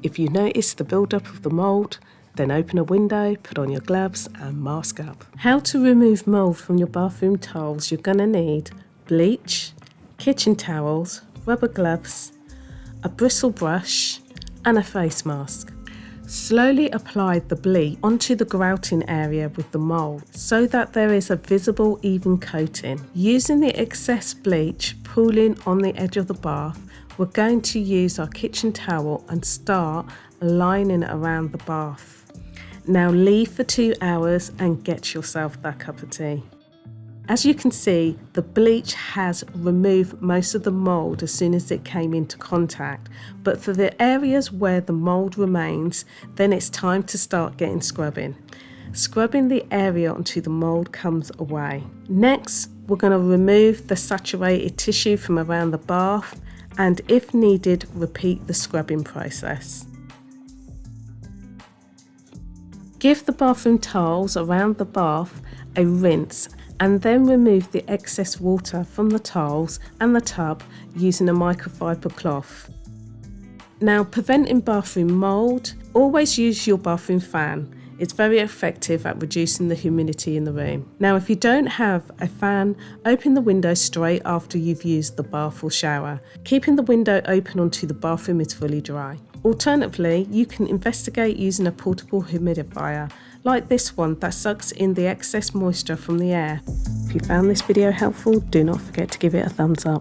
If you notice the build-up of the mould, then open a window, put on your gloves and mask up. How to remove mould from your bathroom tiles? You're going to need bleach, kitchen towels, rubber gloves, a bristle brush and a face mask. Slowly apply the bleach onto the grouting area with the mould so that there is a visible even coating. Using the excess bleach pooling on the edge of the bath, we're going to use our kitchen towel and start lining it around the bath. Now leave for 2 hours and get yourself that cup of tea. As you can see, the bleach has removed most of the mould as soon as it came into contact, but for the areas where the mould remains, then it's time to start getting scrubbing. Scrubbing the area until the mould comes away. Next, we're going to remove the saturated tissue from around the bath, and if needed, repeat the scrubbing process. Give the bathroom tiles around the bath a rinse and then remove the excess water from the tiles and the tub using a microfiber cloth. Now, preventing bathroom mould, always use your bathroom fan. It's very effective at reducing the humidity in the room. Now, if you don't have a fan, open the window straight after you've used the bath or shower, keeping the window open until the bathroom is fully dry. Alternatively, you can investigate using a portable humidifier, like this one that sucks in the excess moisture from the air. If you found this video helpful, do not forget to give it a thumbs up.